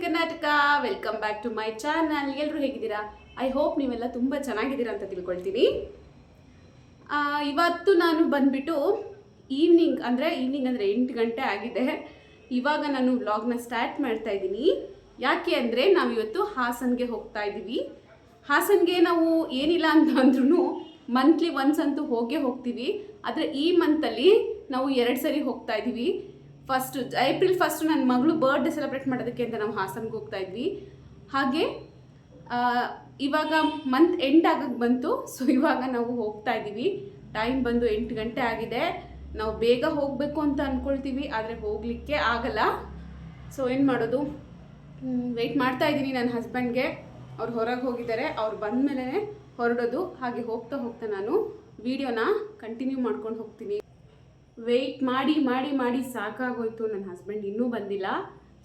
Karnataka, welcome back to my channel. ಎಲ್ಲರೂ ಹೇಗಿದ್ದೀರಾ? I hope ನೀವೆಲ್ಲ ತುಂಬ ಚೆನ್ನಾಗಿದ್ದೀರಾ ಅಂತ ತಿಳ್ಕೊಳ್ತೀನಿ. ಇವತ್ತು ನಾನು ಬಂದ್ಬಿಟ್ಟು ಈವ್ನಿಂಗ್ ಅಂದರೆ 8 ಗಂಟೆ ಆಗಿದೆ. ಇವಾಗ ನಾನು ವ್ಲಾಗ್ನ ಸ್ಟಾರ್ಟ್ ಮಾಡ್ತಾ ಇದ್ದೀನಿ. ಯಾಕೆ ಅಂದರೆ ನಾವಿವತ್ತು ಹಾಸನ್ಗೆ ಹೋಗ್ತಾ ಇದ್ದೀವಿ. ಹಾಸನ್ಗೆ ನಾವು ಏನಿಲ್ಲ ಅಂತ ಅಂದ್ರೂ ಮಂತ್ಲಿ ಒನ್ಸ್ ಅಂತೂ ಹೋಗ್ತೀವಿ. ಆದರೆ ಈ ಮಂತಲ್ಲಿ ನಾವು 2 ಸರಿ ಹೋಗ್ತಾ ಇದ್ದೀವಿ. ಏಪ್ರಿಲ್ 1 ನನ್ನ ಮಗಳು ಬರ್ಡೇ ಸೆಲೆಬ್ರೇಟ್ ಮಾಡೋದಕ್ಕೆ ಅಂತ ನಾವು ಹಾಸನ್ಗೆ ಹೋಗ್ತಾ ಇದ್ವಿ. ಹಾಗೆ ಇವಾಗ ಮಂತ್ ಎಂಡ್ ಆಗಕ್ಕೆ ಬಂತು. ಸೊ ಇವಾಗ ನಾವು ಹೋಗ್ತಾ ಇದ್ದೀವಿ. ಟೈಮ್ ಬಂದು 8 ಗಂಟೆ ಆಗಿದೆ. ನಾವು ಬೇಗ ಹೋಗಬೇಕು ಅಂತ ಅಂದ್ಕೊಳ್ತೀವಿ, ಆದರೆ ಹೋಗಲಿಕ್ಕೆ ಆಗಲ್ಲ. ಸೊ ಏನು ಮಾಡೋದು, ವೆಯ್ಟ್ ಮಾಡ್ತಾ ಇದ್ದೀನಿ ನನ್ನ ಹಸ್ಬೆಂಡ್ಗೆ. ಅವ್ರು ಹೊರಗೆ ಹೋಗಿದ್ದಾರೆ, ಅವ್ರು ಬಂದ ಮೇಲೆ ಹೊರಡೋದು. ಹಾಗೆ ಹೋಗ್ತಾ ಹೋಗ್ತಾ ನಾನು ವಿಡಿಯೋನ ಕಂಟಿನ್ಯೂ ಮಾಡ್ಕೊಂಡು ಹೋಗ್ತೀನಿ. ವೆಯ್ಟ್ ಮಾಡಿ ಮಾಡಿ ಮಾಡಿ ಸಾಕಾಗೋಯ್ತು. ನನ್ನ ಹಸ್ಬೆಂಡ್ ಇನ್ನೂ ಬಂದಿಲ್ಲ.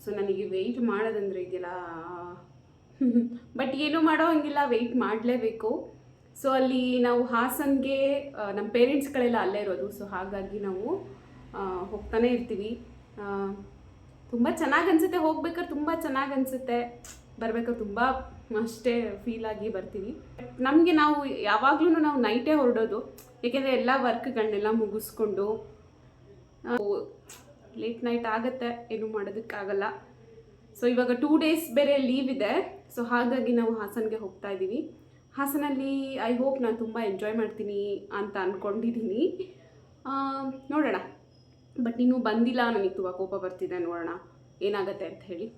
ಸೊ ನನಗೆ ವೆಯ್ಟ್ ಮಾಡೋದಂದ್ರೆ ಇದೆಯಲ್ಲ, ಬಟ್ ಏನೂ ಮಾಡೋ ಹಂಗಿಲ್ಲ, ವೆಯ್ಟ್ ಮಾಡಲೇಬೇಕು. ಸೊ ಅಲ್ಲಿ ನಾವು ಹಾಸನ್ಗೆ ನಮ್ಮ ಪೇರೆಂಟ್ಸ್ಗಳೆಲ್ಲ ಅಲ್ಲೇ ಇರೋದು. ಸೊ ಹಾಗಾಗಿ ನಾವು ಹೋಗ್ತಾನೆ ಇರ್ತೀವಿ. ತುಂಬ ಚೆನ್ನಾಗಿ ಅನಿಸುತ್ತೆ, ಹೋಗ್ಬೇಕಾದ್ರೆ ತುಂಬ ಚೆನ್ನಾಗಿ ಅನಿಸುತ್ತೆ, ಬರ್ಬೇಕಾದ್ರೆ ತುಂಬ ಅಷ್ಟೇ ಫೀಲಾಗಿ ಬರ್ತೀವಿ. ನಮಗೆ ನಾವು ಯಾವಾಗಲೂ ನಾವು ನೈಟೇ ಹೊರಡೋದು, ಏಕೆಂದರೆ ಎಲ್ಲ ವರ್ಕ್ಗಳನ್ನೆಲ್ಲ ಮುಗಿಸ್ಕೊಂಡು ಲೇಟ್ ನೈಟ್ ಆಗುತ್ತೆ, ಏನೂ ಮಾಡೋದಕ್ಕಾಗಲ್ಲ. ಸೊ ಇವಾಗ 2 ಡೇಸ್ ಬೇರೆ ಲೀವ್ ಇದೆ. ಸೊ ಹಾಗಾಗಿ ನಾವು ಹಾಸನ್ಗೆ ಹೋಗ್ತಾ ಇದ್ದೀವಿ. ಹಾಸನಲ್ಲಿ ಐ ಹೋಪ್ ನಾನು ತುಂಬ ಎಂಜಾಯ್ ಮಾಡ್ತೀನಿ ಅಂತ ಅಂದ್ಕೊಂಡಿದ್ದೀನಿ. ನೋಡೋಣ, ಬಟ್ ಇನ್ನೂ ಬಂದಿಲ್ಲ. ನನಗೆ ತುಂಬ ಕೋಪ ಬರ್ತಿದೆ, ನೋಡೋಣ ಏನಾಗುತ್ತೆ ಅಂತ ಹೇಳಿ.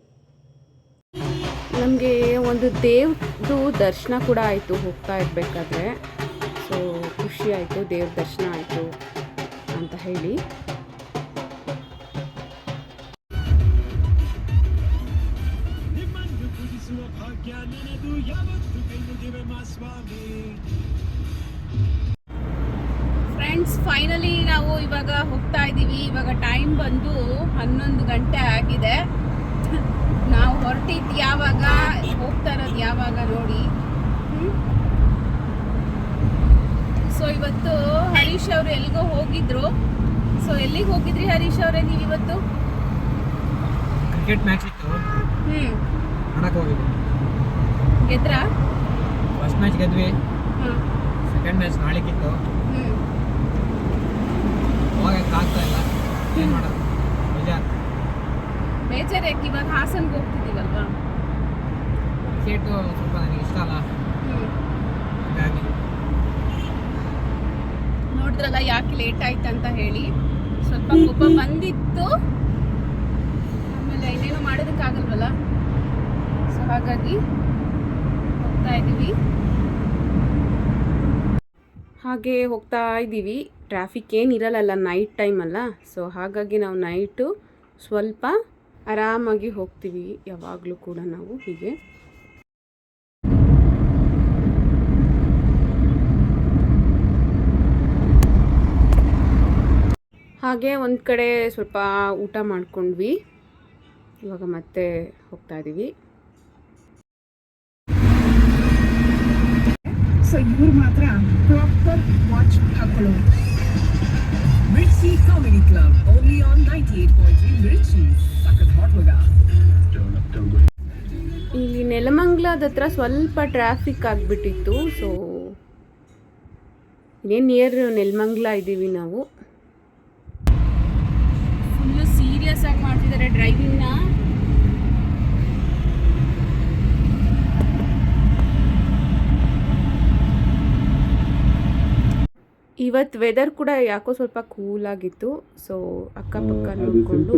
ನಮಗೆ ಒಂದು ದೇವ್ರದ್ದು ದರ್ಶನ ಕೂಡ ಆಯಿತು ಹೋಗ್ತಾ ಇರಬೇಕಾದ್ರೆ. ಸೊ ಖುಷಿ ಆಯಿತು, ದೇವ್ರ ದರ್ಶನ ಆಯಿತು ಅಂತ ಹೇಳಿ. ಫ್ರೆಂಡ್ಸ್, ಫೈನಲಿ ನಾವು ಇವಾಗ ಹೋಗ್ತಾ ಇದ್ದೀವಿ. ಇವಾಗ ಟೈಮ್ ಬಂದು 11 ಗಂಟೆ ಆಗಿದೆ. ನಾವು ಹೊರಟಿದ್ದು ಯಾವಾಗ, ಹೋಗ್ತಾ ಇರೋದು ಯಾವಾಗ ನೋಡಿ. ಸೊ ಇವತ್ತು ಹರೀಶ್ ಅವರು ಎಲ್ಲಿಗೋ ಹೋಗಿದ್ರು. ಸೊ ಎಲ್ಲಿಗೆ ಹೋಗಿದ್ರಿ ಹರೀಶ್ ಅವರೇ ನೀವು ಇವತ್ತು? ಕ್ರಿಕೆಟ್ ಮ್ಯಾಚ್ ಇತ್ತು, ಆಡಕ್ಕೆ ಹೋಗಿದ್ವಿ. ಗೆದ್ರಾ? ಫಸ್ಟ್ ಮ್ಯಾಚ್ ಗೆದ್ವಿ. ಸೆಕೆಂಡ್ ಮ್ಯಾಚ್ ನಾಳೆಗಿತ್ತು. ಹೋಗಕ್ಕೆ ಆಗ್ತಾ ಇಲ್ಲ, ಏನು ಮಾಡೋದು, ಬೇಜಾರು ಯಾಕೆ? ಇವಾಗ ಹಾಸನ್ಗೆ ಹೋಗ್ತಿದ್ದೀವಲ್ವಾ. ಕ್ರಿಕೆಟು ಸ್ವಲ್ಪ ನನಗೆ ಇಷ್ಟ ಅಲ್ಲ, ಹಾಗಾಗಿ. ನೋಡಿದ್ರಲ್ಲ ಯಾಕೆ ಲೇಟ್ ಆಯ್ತು ಅಂತ ಹೇಳಿ. ಸ್ವಲ್ಪ ಕೋಪ ಬಂದಿತ್ತು, ಆಮೇಲೆ ಇನ್ನೇನು ಮಾಡೋದಕ್ಕಾಗಲ್ವಲ್ಲ. ಸೊ ಹಾಗಾಗಿ ಹೋಗ್ತಾ ಇದ್ದೀವಿ. ಹಾಗೆ ಹೋಗ್ತಾ ಇದ್ದೀವಿ. ಟ್ರಾಫಿಕ್ ಏನಿರಲ್ಲ, ನೈಟ್ ಟೈಮಲ್ಲ. ಸೊ ಹಾಗಾಗಿ ನಾವು ನೈಟು ಸ್ವಲ್ಪ ಆರಾಮಾಗಿ ಹೋಗ್ತೀವಿ ಯಾವಾಗಲೂ ಕೂಡ ನಾವು ಹೀಗೆ. ಹಾಗೆ ಒಂದು ಕಡೆ ಸ್ವಲ್ಪ ಊಟ ಮಾಡ್ಕೊಂಡ್ವಿ. ಇವಾಗ ಮತ್ತೆ ಹೋಗ್ತಾ ಇದ್ದೀವಿ. ಸೊ ಇವ್ರು ಮಾತ್ರ ಪ್ರಾಪರ್ ವಾಚ್ ಹಾಕೊಳ್ಳೋರು. Mirchi comedy club only on 98.3 Mirchi. ಸಖತ್ ಹಾಟ್ ಮಗ. ಇಲ್ಲಿ ನೆಲಮಂಗಲದ ಹತ್ರ ಸ್ವಲ್ಪ ಟ್ರಾಫಿಕ್ ಆಗಿಬಿಟ್ಟಿತ್ತು. ಸೊ ಇನ್ನೇನು ನಿಯರ್ ನೆಲಮಂಗಲ ಇದ್ದೀವಿ ನಾವು. ಫುಲ್ಲು ಸೀರಿಯಸ್ ಆಗಿ ಮಾಡ್ತಿದ್ದಾರೆ ಡ್ರೈವಿಂಗ್ನ. ಇವತ್ತು ವೆದರ್ ಕೂಡ ಯಾಕೋ ಸ್ವಲ್ಪ ಕೂಲ್ ಆಗಿತ್ತು. ಸೊ ಅಕ್ಕಪಕ್ಕ ನೋಡಿಕೊಂಡು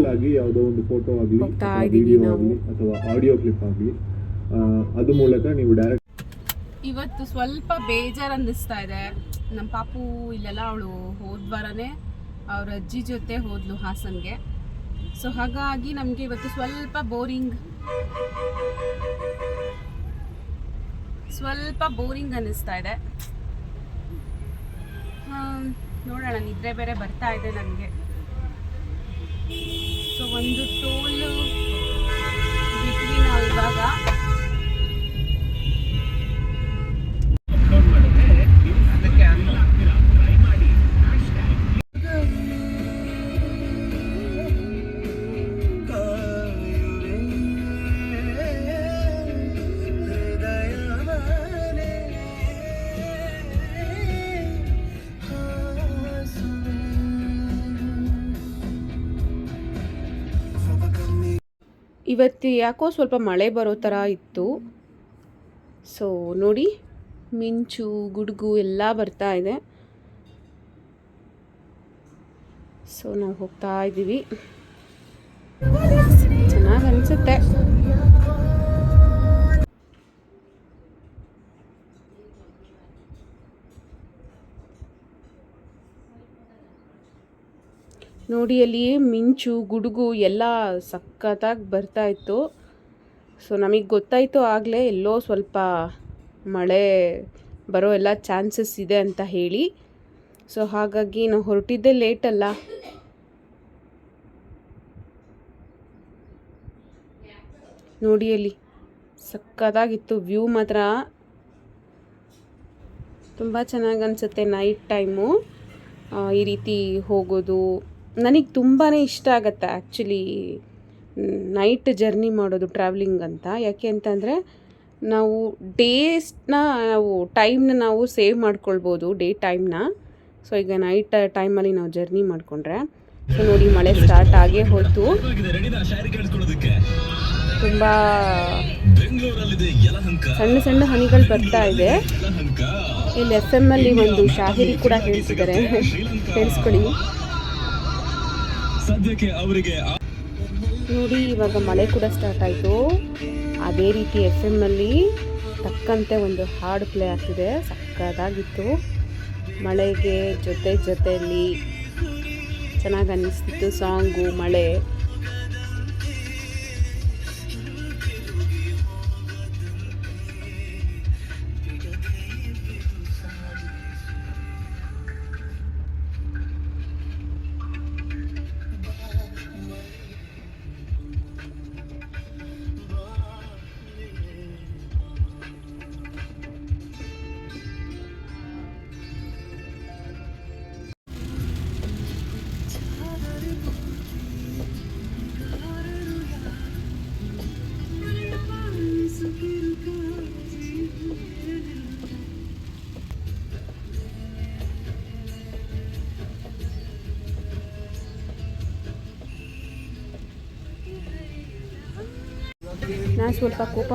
ಹೋಗ್ತಾ ಇದ್ದೀವಿ ನಾವು. ಅಥವಾ ಆಡಿಯೋ ಕ್ಲಿಪ್ ಆಗಲಿ, ಅದು ಮೂಲಕ ನೀವು ಡೈರೆಕ್ಟ್. ಇವತ್ತು ಸ್ವಲ್ಪ ಬೇಜಾರು ಅನ್ನಿಸ್ತಾ ಇದೆ. ನಮ್ಮ ಪಾಪು ಇಲ್ಲೆಲ್ಲ ಅವಳು ಹೋದ್ವಾರನೇ ಅವ್ರ ಅಜ್ಜಿ ಜೊತೆ ಹೋದ್ಲು ಹಾಸನ್ಗೆ. ಸೊ ಹಾಗಾಗಿ ನಮಗೆ ಇವತ್ತು ಸ್ವಲ್ಪ ಬೋರಿಂಗ್ ಅನ್ನಿಸ್ತಾ ಇದೆ. ನೋಡೋಣ, ನಿದ್ರೆ ಬೇರೆ ಬರ್ತಾ ಇದೆ ನನಗೆ. ಸೊ ಒಂದು ಟೋಲ್ ಬಿಟ್ವಿ ನಾವು ಇವಾಗ. ಇವತ್ತು ಯಾಕೋ ಸ್ವಲ್ಪ ಮಳೆ ಬರೋ ಥರ ಇತ್ತು. ಸೊ ನೋಡಿ, ಮಿಂಚು ಗುಡುಗು ಎಲ್ಲ ಬರ್ತಾ ಇದೆ. ಸೊ ನಾವು ಹೋಗ್ತಾ ಇದ್ದೀವಿ. ಚೆನ್ನಾಗಿ ಅನಿಸುತ್ತೆ. ನೋಡಿ, ಅಲ್ಲಿ ಮಿಂಚು ಗುಡುಗು ಎಲ್ಲ ಸಖತ್ತಾಗಿ ಬರ್ತಾ ಇತ್ತು. ಸೊ ನಮಗೆ ಗೊತ್ತಾಯಿತು ಆಗಲೇ ಎಲ್ಲೋ ಸ್ವಲ್ಪ ಮಳೆ ಬರೋ ಎಲ್ಲ ಚಾನ್ಸಸ್ ಇದೆ ಅಂತ ಹೇಳಿ. ಸೊ ಹಾಗಾಗಿ ನಾವು ಹೊರಟಿದ್ದೆ ಲೇಟಲ್ಲ. ನೋಡಿ ಅಲ್ಲಿ ಸಖತ್ತಾಗಿತ್ತು ವ್ಯೂ, ಮಾತ್ರ ತುಂಬ ಚೆನ್ನಾಗಿ ಅನಿಸುತ್ತೆ ನೈಟ್ ಟೈಮು ಈ ರೀತಿ ಹೋಗೋದು. ನನಗೆ ತುಂಬಾ ಇಷ್ಟ ಆಗುತ್ತೆ ಆ್ಯಕ್ಚುಲಿ ನೈಟ್ ಜರ್ನಿ ಮಾಡೋದು, ಟ್ರಾವೆಲಿಂಗ್ ಅಂತ. ಯಾಕೆ ಅಂತಂದರೆ ನಾವು ಟೈಮ್ನ ನಾವು ಸೇವ್ ಮಾಡ್ಕೊಳ್ಬೋದು, ಡೇ ಟೈಮ್ನ. ಸೊ ಈಗ ನೈಟ್ ಟೈಮಲ್ಲಿ ನಾವು ಜರ್ನಿ ಮಾಡಿಕೊಂಡ್ರೆ. ಸೊ ನೋಡಿ, ಮಳೆ ಸ್ಟಾರ್ಟ್ ಆಗೇ ಹೋಯ್ತು. ತುಂಬ ಸಣ್ಣ ಸಣ್ಣ ಹನಿಗಳು ಬರ್ತಾ ಇದೆ. ಇಲ್ಲಿ FM ಅಲ್ಲಿ ಒಂದು ಶಾಹಿರಿ ಕೂಡ ಹೇಳ್ತಿದ್ದಾರೆ, ಕೇಳಿಸ್ಕೊಳ್ಳಿ. ನೋಡಿ, ಇವಾಗ ಮಳೆ ಕೂಡ ಸ್ಟಾರ್ಟ್ ಆಯಿತು. ಅದೇ ರೀತಿ FM ಅಲ್ಲಿ ತಕ್ಕಂತೆ ಒಂದು ಹಾಡು ಪ್ಲೇ ಆಗ್ತಿದೆ. ಸಕ್ಕತ್ತಾಗಿತ್ತು. ಮಳೆಗೆ ಜೊತೆಯಲ್ಲಿ ಚೆನ್ನಾಗಿ ಅನ್ನಿಸ್ತಿತ್ತು ಸಾಂಗು, ಮಳೆ. ನಾನು ಸ್ವಲ್ಪ ಕೋಪ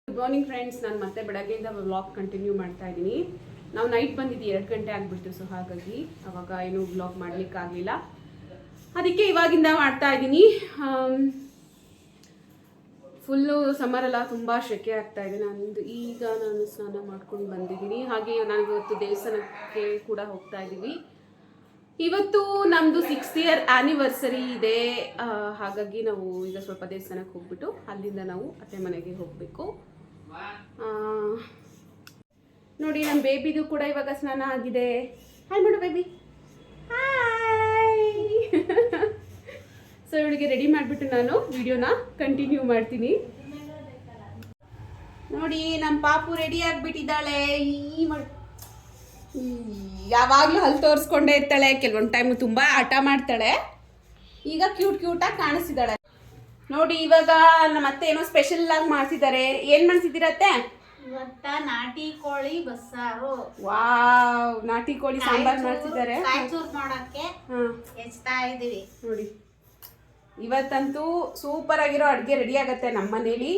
ಗುಡ್ ಮಾರ್ನಿಂಗ್ ಫ್ರೆಂಡ್ಸ್. ನಾನು ಮತ್ತೆ ಬೆಳಗ್ಗೆಯಿಂದ ವ್ಲಾಗ್ ಕಂಟಿನ್ಯೂ ಮಾಡ್ತಾ ಇದ್ದೀನಿ. ನಾವು ನೈಟ್ ಬಂದಿದ್ದು 2 ಗಂಟೆ ಆಗಿಬಿಡ್ತು. ಸೊ ಹಾಗಾಗಿ ಅವಾಗ ಏನು ವ್ಲಾಗ್ ಮಾಡಲಿಕ್ಕಾಗಲಿಲ್ಲ. ಅದಕ್ಕೆ ಇವಾಗಿಂದ ಮಾಡ್ತಾ ಇದ್ದೀನಿ. ಫುಲ್ಲು ಸಮ್ಮರೆಲ್ಲ ತುಂಬ ಶೆಕೆ ಆಗ್ತಾ ಇದೆ. ನಾನು ಸ್ನಾನ ಮಾಡ್ಕೊಂಡು ಬಂದಿದ್ದೀನಿ. ಹಾಗೆ ನಾನು ಇವತ್ತು ದೇವಸ್ಥಾನಕ್ಕೆ ಕೂಡ ಹೋಗ್ತಾ ಇದ್ದೀವಿ. ಇವತ್ತು ನಮ್ಮದು 6th ಇಯರ್ ಆ್ಯನಿವರ್ಸರಿ ಇದೆ. ಹಾಗಾಗಿ ನಾವು ಈಗ ಸ್ವಲ್ಪ ದೇವಸ್ಥಾನಕ್ಕೆ ಹೋಗ್ಬಿಟ್ಟು ಅಲ್ಲಿಂದ ನಾವು ಅತ್ತೆ ಮನೆಗೆ ಹೋಗಬೇಕು. ನೋಡಿ, ನಮ್ಮ ಬೇಬಿದು ಕೂಡ ಇವಾಗ ಸ್ನಾನ ಆಗಿದೆ. ಹಾಯ್ ಮಾಡು ಬೇಬಿ, ಹಾಯ್. ಸೊ ಇವಳಿಗೆ ರೆಡಿ ಮಾಡಿಬಿಟ್ಟು ನಾನು ವಿಡಿಯೋನ ಕಂಟಿನ್ಯೂ ಮಾಡ್ತೀನಿ. ನೋಡಿ, ನಮ್ಮ ಪಾಪು ರೆಡಿ ಆಗಿಬಿಟ್ಟಿದ್ದಾಳೆ. ಯಾವಾಗಲೂ ಹಲ್ಲು ತೋರಿಸ್ಕೊಂಡೇ ಇರ್ತಾಳೆ. ಕೆಲವೊಂದು ಟೈಮು ತುಂಬ ಆಟ ಮಾಡ್ತಾಳೆ. ಈಗ ಕ್ಯೂಟಾಗಿ ಕಾಣಿಸ್ತಿದ್ದಾಳೆ. ನೋಡಿ, ಇವಾಗ ನಮ್ಮ ಅತ್ತೆ ಏನೋ ಸ್ಪೆಷಲ್ ಆಗಿ ಮಾಡ್ತಿದ್ದಾರೆ. ಏನು ಮಾಡ್ತಿದ್ದೀರತ್ತೆ? ಇವತ್ತ ನಾಟಿ ಕೋಳಿ ಬಸ್ಸಾರು. ವಾವ್, ನಾಟಿ ಕೋಳಿ ಸಾಂಬಾರ್ ಮಾಡ್ತಿದ್ದಾರೆ. ಕಾಯ್ಚೂರ್ ಮಾಡೋಕ್ಕೆ ಹೆಚ್ಚ್ತಾ ಇದೀವಿ. ನೋಡಿ, ಇವತ್ತಂತೂ ಸೂಪರ್ ಆಗಿರೋ ಅಡುಗೆ ರೆಡಿ ಆಗುತ್ತೆ ನಮ್ಮ ಮನೇಲಿ.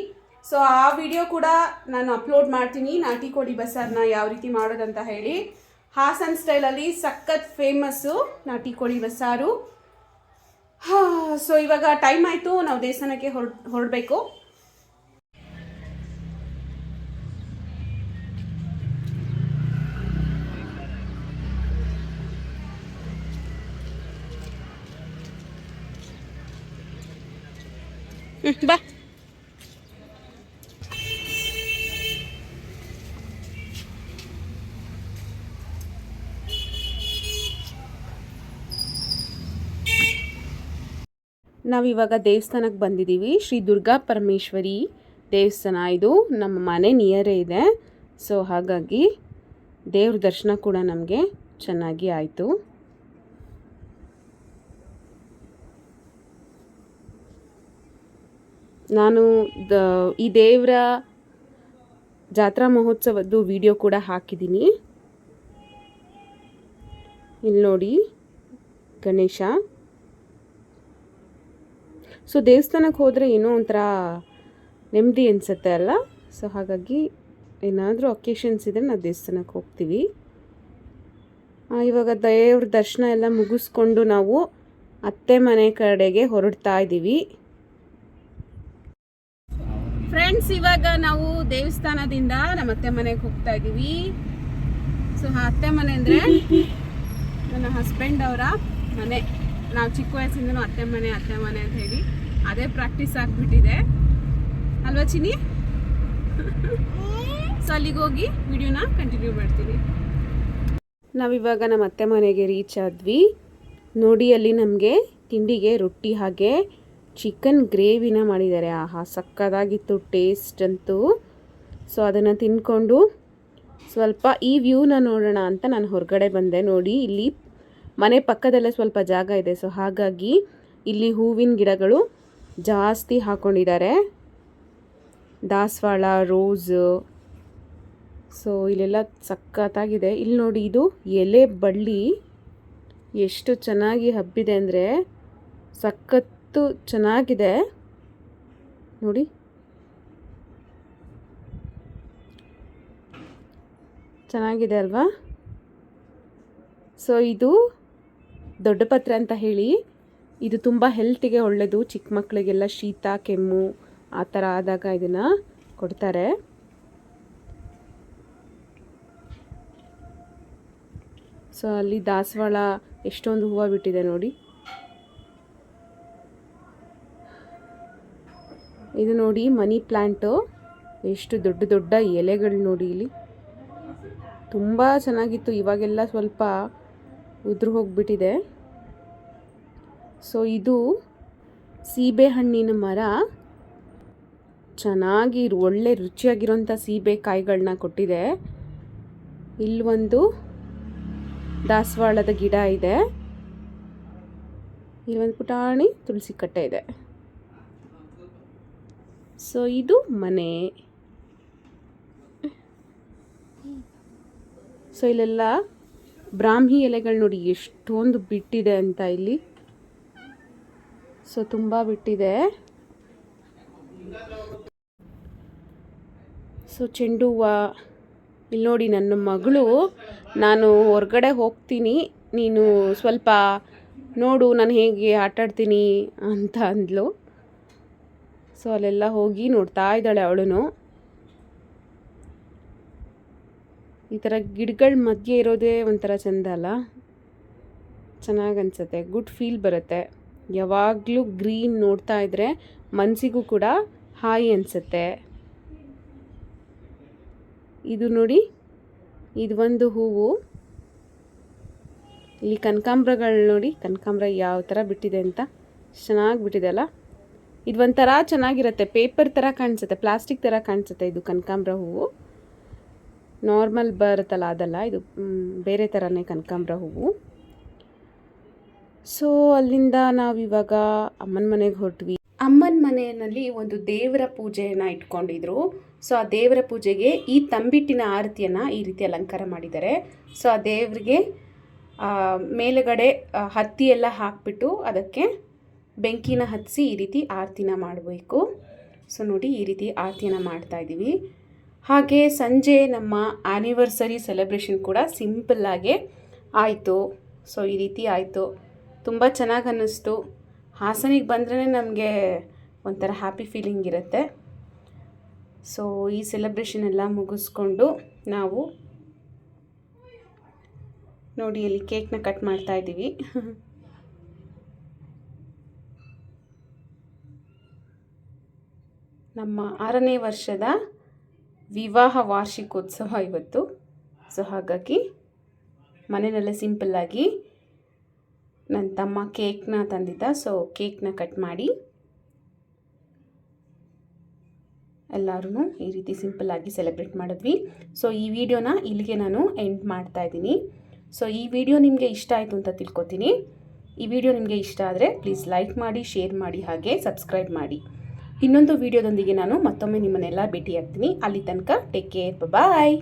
ಸೊ ಆ ವಿಡಿಯೋ ಕೂಡ ನಾನು ಅಪ್ಲೋಡ್ ಮಾಡ್ತೀನಿ, ನಾಟಿ ಕೋಳಿ ಬಸ್ಸಾರನ್ನ ಯಾವ ರೀತಿ ಮಾಡೋದಂತ ಹೇಳಿ. ಹಾಸನ್ ಸ್ಟೈಲಲ್ಲಿ ಸಖತ್ ಫೇಮಸ್ಸು ನಾಟಿ ಕೋಳಿ ಬಸ್ಸಾರು. ಸೊ ಇವಾಗ ಟೈಮ್ ಆಯಿತು, ನಾವು ದೇವಸ್ಥಾನಕ್ಕೆ ಹೊರಡಬೇಕು. ಬಾ. ನಾವಿವಾಗ ದೇವಸ್ಥಾನಕ್ಕೆ ಬಂದಿದ್ದೀವಿ. ಶ್ರೀ ದುರ್ಗಾ ಪರಮೇಶ್ವರಿ ದೇವಸ್ಥಾನ. ಇದು ನಮ್ಮ ಮನೆ ನಿಯರೇ ಇದೆ. ಸೊ ಹಾಗಾಗಿ ದೇವ್ರ ದರ್ಶನ ಕೂಡ ನಮಗೆ ಚೆನ್ನಾಗಿ ಆಯಿತು. ನಾನು ಈ ದೇವರ ಜಾತ್ರಾ ಮಹೋತ್ಸವದ್ದು ವಿಡಿಯೋ ಕೂಡ ಹಾಕಿದ್ದೀನಿ. ಇಲ್ಲಿ ನೋಡಿ ಗಣೇಶ. ಸೊ ದೇವಸ್ಥಾನಕ್ಕೆ ಹೋದರೆ ಏನೋ ಒಂಥರ ನೆಮ್ಮದಿ ಅನಿಸುತ್ತೆ ಅಲ್ಲ. ಸೊ ಹಾಗಾಗಿ ಏನಾದರೂ ಒಕೇಶನ್ಸ್ ಇದ್ದರೆ ನಾವು ದೇವಸ್ಥಾನಕ್ಕೆ ಹೋಗ್ತೀವಿ. ಇವಾಗ ದೇವ್ರ ದರ್ಶನ ಎಲ್ಲ ಮುಗಿಸ್ಕೊಂಡು ನಾವು ಅತ್ತೆ ಮನೆ ಕಡೆಗೆ ಹೊರಡ್ತಾ ಇದ್ದೀವಿ. ಫ್ರೆಂಡ್ಸ್, ಇವಾಗ ನಾವು ದೇವಸ್ಥಾನದಿಂದ ನಮ್ಮ ಅತ್ತೆ ಮನೆಗೆ ಹೋಗ್ತಾ ಇದ್ದೀವಿ. ಸೊ ಅತ್ತೆ ಮನೆ ಅಂದರೆ ನನ್ನ ಹಸ್ಬೆಂಡ್ ಅವರ ಮನೆ. ನಾವು ಚಿಕ್ಕ ವಯಸ್ಸಿಂದನೂ ಅತ್ತೆ ಮನೆ ಅಂತ ಹೇಳಿ ಅದೇ ಪ್ರಾಕ್ಟೀಸ್ ಆಗಿಬಿಟ್ಟಿದೆ ಅಲ್ವಾ ಚಿನಿ? ಸೊ ಅಲ್ಲಿಗೆ ಹೋಗಿ ವಿಡಿಯೋನ ಕಂಟಿನ್ಯೂ ಮಾಡ್ತೀನಿ. ನಾವಿವಾಗ ನಮ್ಮ ಅತ್ತೆ ಮನೆಗೆ ರೀಚ್ ಆದ್ವಿ. ನೋಡಿ, ಅಲ್ಲಿ ನಮಗೆ ತಿಂಡಿಗೆ ರೊಟ್ಟಿ ಹಾಗೆ ಚಿಕನ್ ಗ್ರೇವಿನ ಮಾಡಿದ್ದಾರೆ. ಆಹಾ, ಸಕ್ಕದಾಗಿತ್ತು ಟೇಸ್ಟ್ ಅಂತೂ. ಸೊ ಅದನ್ನು ತಿಂದ್ಕೊಂಡು ಸ್ವಲ್ಪ ಈ ವ್ಯೂನ ನೋಡೋಣ ಅಂತ ನಾನು ಹೊರಗಡೆ ಬಂದೆ. ನೋಡಿ, ಇಲ್ಲಿ ಮನೆ ಪಕ್ಕದಲ್ಲೇ ಸ್ವಲ್ಪ ಜಾಗ ಇದೆ. ಸೊ ಹಾಗಾಗಿ ಇಲ್ಲಿ ಹೂವಿನ ಗಿಡಗಳು ಜಾಸ್ತಿ ಹಾಕ್ಕೊಂಡಿದ್ದಾರೆ. ದಾಸವಾಳ, ರೋಸು. ಸೊ ಇಲ್ಲೆಲ್ಲ ಸಕ್ಕತ್ತಾಗಿದೆ. ಇಲ್ಲಿ ನೋಡಿ, ಇದು ಎಲೆ ಬಳ್ಳಿ ಎಷ್ಟು ಚೆನ್ನಾಗಿ ಹಬ್ಬಿದೆ ಅಂದರೆ ಸಖತ್ತು ಚೆನ್ನಾಗಿದೆ ನೋಡಿ. ಚೆನ್ನಾಗಿದೆ ಅಲ್ವಾ? ಸೊ ಇದು ದೊಡ್ಡ ಪತ್ರೆ ಅಂತ ಹೇಳಿ, ಇದು ತುಂಬ ಹೆಲ್ತಿಗೆ ಒಳ್ಳೆಯದು. ಚಿಕ್ಕ ಮಕ್ಕಳಿಗೆಲ್ಲ ಶೀತ ಕೆಮ್ಮು ಆ ಥರ ಆದಾಗ ಇದನ್ನು ಕೊಡ್ತಾರೆ. ಸೊ ಅಲ್ಲಿ ದಾಸವಾಳ ಎಷ್ಟೊಂದು ಹೂವು ಬಿಟ್ಟಿದೆ ನೋಡಿ. ಇದು ನೋಡಿ ಮನಿ ಪ್ಲ್ಯಾಂಟು, ಎಷ್ಟು ದೊಡ್ಡ ದೊಡ್ಡ ಎಲೆಗಳು ನೋಡಿ. ಇಲ್ಲಿ ತುಂಬ ಚೆನ್ನಾಗಿತ್ತು, ಇವಾಗೆಲ್ಲ ಸ್ವಲ್ಪ ಉದುರು ಹೋಗಿಬಿಟ್ಟಿದೆ. ಸೊ ಇದು ಸೀಬೆ ಹಣ್ಣಿನ ಮರ. ಚೆನ್ನಾಗಿ ಒಳ್ಳೆ ರುಚಿಯಾಗಿರೋಂಥ ಸೀಬೆ ಕಾಯಿಗಳನ್ನ ಕೊಟ್ಟಿದೆ. ಇಲ್ಲಿ ಒಂದು ದಾಸವಾಳದ ಗಿಡ ಇದೆ. ಇಲ್ಲಿ ಒಂದು ಪುಟಾಣಿ ತುಳಸಿ ಕಟ್ಟೆ ಇದೆ. ಸೊ ಇದು ಮನೆ. ಸೊ ಇಲ್ಲೆಲ್ಲ ಬ್ರಾಹ್ಮಿ ಎಲೆಗಳು ನೋಡಿ ಎಷ್ಟೊಂದು ಬಿಟ್ಟಿದೆ ಅಂತ ಇಲ್ಲಿ. ಸೊ ತುಂಬ ಬಿಟ್ಟಿದೆ. ಸೊ ಚೆಂಡು ಹೂವು. ಇಲ್ಲಿ ನೋಡಿ, ನನ್ನ ಮಗಳು ನಾನು ಹೊರಗಡೆ ಹೋಗ್ತೀನಿ, ನೀನು ಸ್ವಲ್ಪ ನೋಡು ನಾನು ಹೇಗೆ ಆಟಾಡ್ತೀನಿ ಅಂತ ಅಂದ್ಲು. ಸೊ ಅಲ್ಲೆಲ್ಲ ಹೋಗಿ ನೋಡ್ತಾ ಇದ್ದಾಳೆ ಅವಳು. ಈ ಥರ ಗಿಡಗಳ ಮಧ್ಯೆ ಇರೋದೇ ಒಂಥರ ಚೆಂದ ಅಲ್ಲ, ಚೆನ್ನಾಗಿ ಅನಿಸುತ್ತೆ, ಗುಡ್ ಫೀಲ್ ಬರುತ್ತೆ. ಯಾವಾಗಲೂ ಗ್ರೀನ್ ನೋಡ್ತಾ ಇದ್ದರೆ ಮನಸ್ಸಿಗೂ ಕೂಡ ಹಾಯಿ ಅನಿಸುತ್ತೆ. ಇದು ನೋಡಿ, ಇದು ಒಂದು ಹೂವು. ಇಲ್ಲಿ ಕನಕಾಂಬ್ರಗಳು ನೋಡಿ, ಕನಕಾಂಬ್ರ ಯಾವ ಥರ ಬಿಟ್ಟಿದೆ ಅಂತ, ಚೆನ್ನಾಗಿ ಬಿಟ್ಟಿದೆ ಅಲ್ಲ. ಇದು ಒಂಥರ ಚೆನ್ನಾಗಿರುತ್ತೆ, ಪೇಪರ್ ಥರ ಕಾಣಿಸುತ್ತೆ, ಪ್ಲಾಸ್ಟಿಕ್ ಥರ ಕಾಣಿಸುತ್ತೆ. ಇದು ಕನಕಾಂಬ್ರ ಹೂವು ನಾರ್ಮಲ್ ಬರುತ್ತಲ್ಲ ಅದಲ್ಲ, ಇದು ಬೇರೆ ಥರನೇ ಕನಕಾಂಬ್ರ ಹೂವು. ಸೊ ಅಲ್ಲಿಂದ ನಾವಿವಾಗ ಅಮ್ಮನ ಮನೆಗೆ ಹೊರಟ್ವಿ. ಅಮ್ಮನ ಮನೆಯಲ್ಲಿ ಒಂದು ದೇವರ ಪೂಜೆಯನ್ನು ಇಟ್ಕೊಂಡಿದ್ರು. ಸೊ ಆ ದೇವರ ಪೂಜೆಗೆ ಈ ತಂಬಿಟ್ಟಿನ ಆರತಿಯನ್ನು ಈ ರೀತಿ ಅಲಂಕಾರ ಮಾಡಿದ್ದಾರೆ. ಸೊ ಆ ದೇವರಿಗೆ ಮೇಲುಗಡೆ ಹತ್ತಿ ಎಲ್ಲ ಹಾಕಿಬಿಟ್ಟು ಅದಕ್ಕೆ ಬೆಂಕಿನ ಹತ್ತಿಸಿ ಈ ರೀತಿ ಆರತಿನ ಮಾಡಬೇಕು. ಸೊ ನೋಡಿ, ಈ ರೀತಿ ಆರತಿಯನ್ನು ಮಾಡ್ತಾಯಿದ್ದೀವಿ. ಹಾಗೆ ಸಂಜೆ ನಮ್ಮ ಆ್ಯನಿವರ್ಸರಿ ಸೆಲೆಬ್ರೇಷನ್ ಕೂಡ ಸಿಂಪಲ್ಲಾಗೆ ಆಯಿತು. ಸೊ ಈ ರೀತಿ ಆಯಿತು, ತುಂಬ ಚೆನ್ನಾಗಿ ಅನ್ನಿಸ್ತು. ಹಾಸನಿಗೆ ಬಂದ್ರೇ ನಮಗೆ ಒಂಥರ ಹ್ಯಾಪಿ ಫೀಲಿಂಗ್ ಇರುತ್ತೆ. ಸೊ ಈ ಸೆಲೆಬ್ರೇಷನ್ ಎಲ್ಲ ಮುಗಿಸ್ಕೊಂಡು ನಾವು ನೋಡಿ ಅಲ್ಲಿ ಕೇಕ್ನ ಕಟ್ ಮಾಡ್ತಾ ಇದ್ದೀವಿ. ನಮ್ಮ 6ನೇ ವರ್ಷದ ವಿವಾಹ ವಾರ್ಷಿಕೋತ್ಸವ ಇವತ್ತು. ಸೊ ಹಾಗಾಗಿ ಮನೆಯಲ್ಲೇ ಸಿಂಪಲ್ಲಾಗಿ ನನ್ನ ತಮ್ಮ ಕೇಕ್ನ ತಂದಿದ್ದ, ಸೊ ಕೇಕ್ನ ಕಟ್ ಮಾಡಿ ಎಲ್ಲರೂ ಈ ರೀತಿ ಸಿಂಪಲ್ಲಾಗಿ ಸೆಲೆಬ್ರೇಟ್ ಮಾಡಿದ್ವಿ. ಸೊ ಈ ವಿಡಿಯೋನ ಇಲ್ಲಿಗೆ ನಾನು ಎಂಡ್ ಮಾಡ್ತಾ ಇದ್ದೀನಿ. ಸೊ ಈ ವಿಡಿಯೋ ನಿಮಗೆ ಇಷ್ಟ ಆಯಿತು ಅಂತ ತಿಳ್ಕೊತೀನಿ. ಈ ವಿಡಿಯೋ ನಿಮಗೆ ಇಷ್ಟ ಆದರೆ ಪ್ಲೀಸ್ ಲೈಕ್ ಮಾಡಿ, ಶೇರ್ ಮಾಡಿ, ಹಾಗೆ ಸಬ್ಸ್ಕ್ರೈಬ್ ಮಾಡಿ. ಇನ್ನೊಂದು ವಿಡಿಯೋದೊಂದಿಗೆ ನಾನು ಮತ್ತೊಮ್ಮೆ ನಿಮ್ಮನ್ನೆಲ್ಲ ಭೇಟಿಯಾಗ್ತೀನಿ. ಅಲ್ಲಿ ತನಕ ಟೇಕ್ ಕೇರ್, ಬಾಯ್.